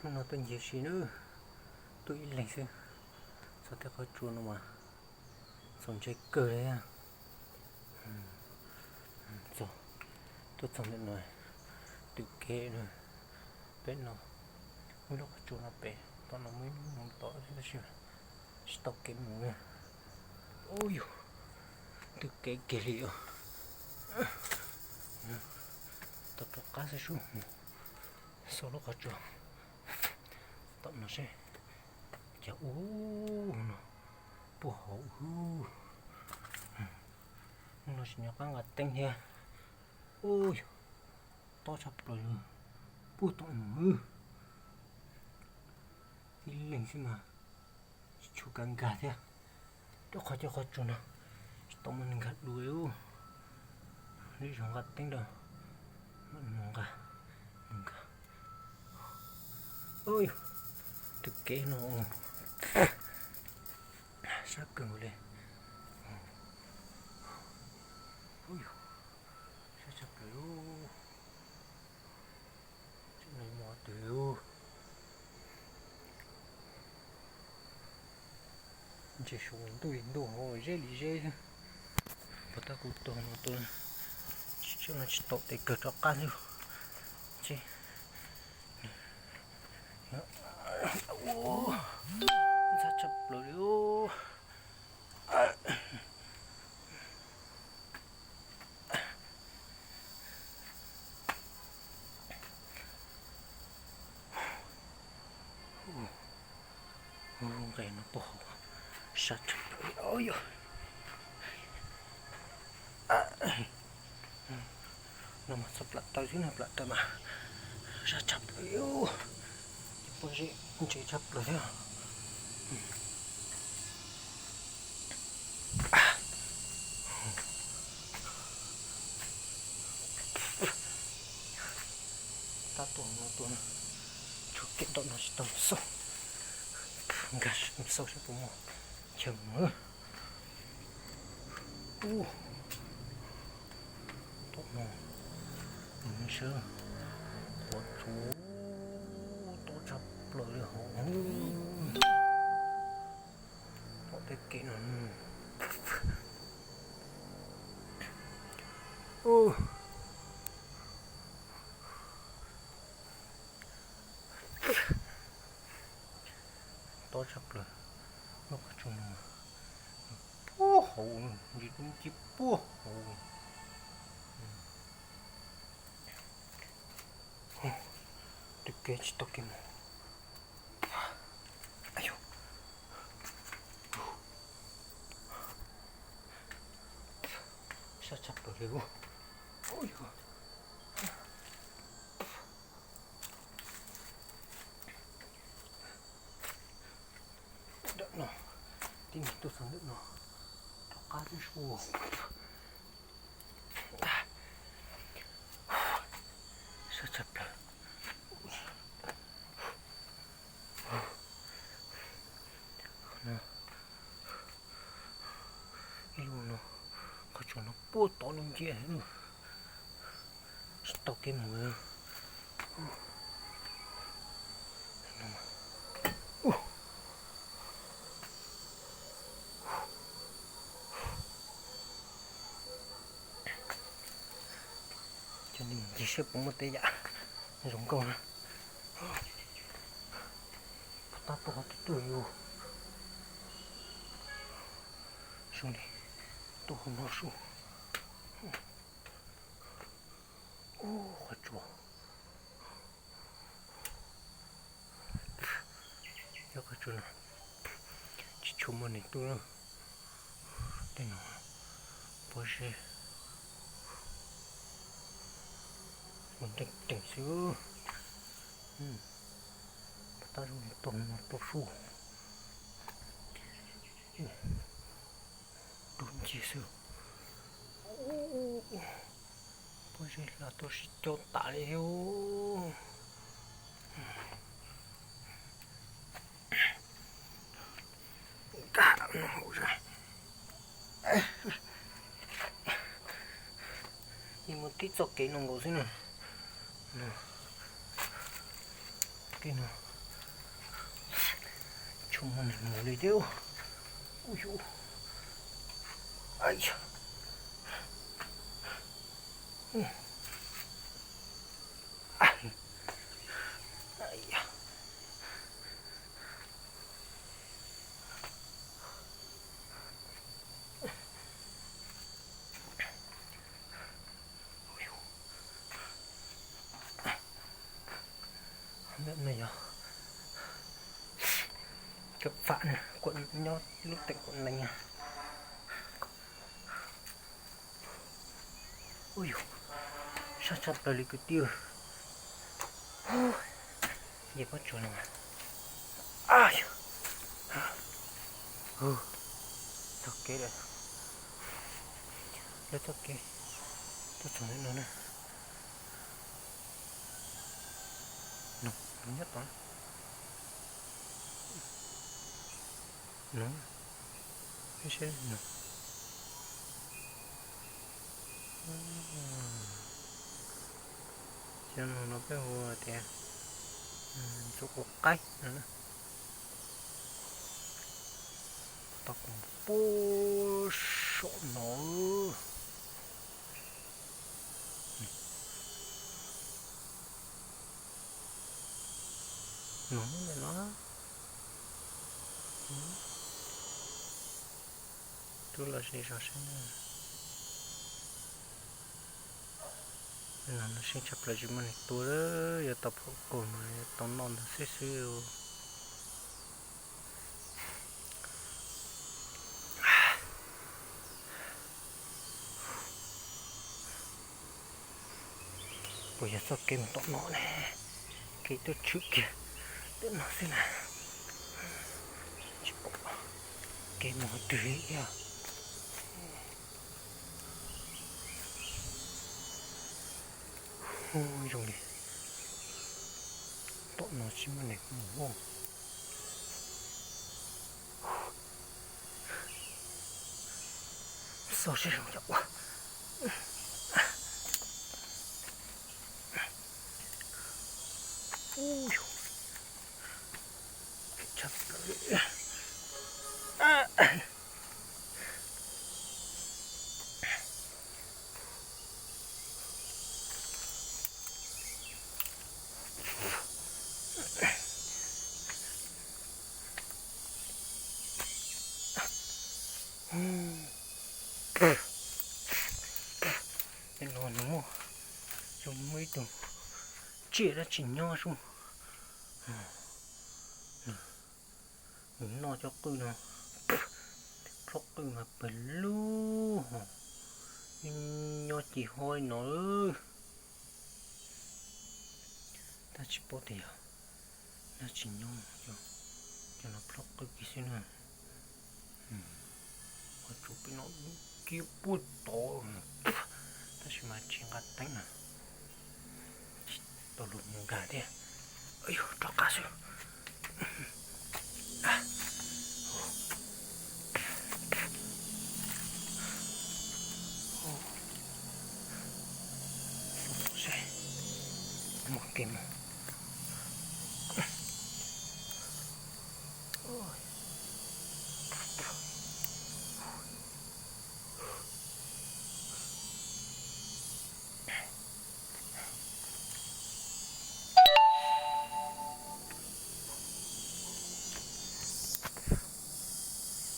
nó tuần gì xí nữa tôi lạnh xưa sao thế có chuột nó mà sống chơi cờ đấy à rồi tôi xong đến rồi tự kệ rồi bên nó mới lúc chuột nó bé tao nó mới muốn tỏ ra chứ stop cái mùi ôi tự kệ kệ liệu tao cho cá sẽ xuống sau đó có chuột tao nó sẽ chả nó bùa hậu nó sẽ nhớ ngặt tên nha ôi to chập rồi bùa tao mưa thì lên xem mà chú càng gạt thế đó khó cho khó chú nào tao mình gạt đuôi đi xuống gạt tên đâu mình gạt ôi thực kế nó sát cường lên ôi sao chập rồi chuyện này mò tiểu chỉ xuống tôi đồ hồi dễ lý dễ và ta cũng tôi nó tôi cho nó chỉ tốt để cờ cho cá luôn chứ ô sao chập rồi ô cái nó bỏ sát chập rồi ôi nó mà sập lại tao chứ nạp lại tao mà sát chập rồi ô bây giờ chỉ chập rồi thế ta tuần chú kiện động nó sẽ tầm sâu gạt sâu sẽ tụi mò chừng nữa tụi mò mình sơ có chú tổ chập lời hổ có cái kiện to chập rồi nó có chung bố hậu gì cũng chỉ bố hậu được cái chỉ tao kim ayo sao chập rồi luôn ôi đợi nó tìm tôi sang đợi nó cho cá đi xuống sao chập rồi luôn nó có chỗ nó bố to lên kia nữa tao cái mùi cho nên chỉ xếp một tay dạ giống con nè ta to tuổi yêu xuống đi tôi không nói xuống khó chua cho cái chua này chỉ chua mà này tôi đây nó bố xe mình tỉnh xíu ta dùng tuần mà tôi su đúng chỉ xíu bố xe là tôi sẽ cho tả yêu cả nó hổ ra nhưng mà tí cho cái nó ngồi thế này cái nào chung mình ngủ đi điêu. Ui dồi. Ai da. Ai da. Nước này à. Các bạn quận nhót lúc tại quận này à. Ui dồi. Sao chặt là cái tiêu. Gì có chỗ nào mà. Ai. Thật kế đây. Rất thật kế. Tôi chẳng biết nữa nè. Nó nhất đó. Nó. Cái xe nó. Cho nó cái hoa tiền. Chỗ có cách nữa. Ta cũng bố sổ nó. Nó là nó. Tôi là gì rồi xem nè. Nó sinh chập lại chúng mình tôi đó giờ tập cổ mà tóm non nó xíu xíu. Bây giờ sao kêu tóm nó nè. Cái tôi trước kìa. Để nó xem nào. Cái mỏ tưới kìa. Ôi rồi đi. Tóm nó chứ mà này ngủ không. Sao sẽ không chọc quá. Ui dồi. Chặt rồi. Cái nó nó giống mấy tầng chia ra chỉ nho xuống nó cho cứ nó khóc cứ mà bẩn lu nho chỉ hôi nó ta chỉ bỏ tiền nó chỉ nho cho nó khóc cứ cái gì nữa có chụp nó kia bút to ta chỉ mà chỉ ngắt đánh à tôi lụm gà đi ơi cho cá xíu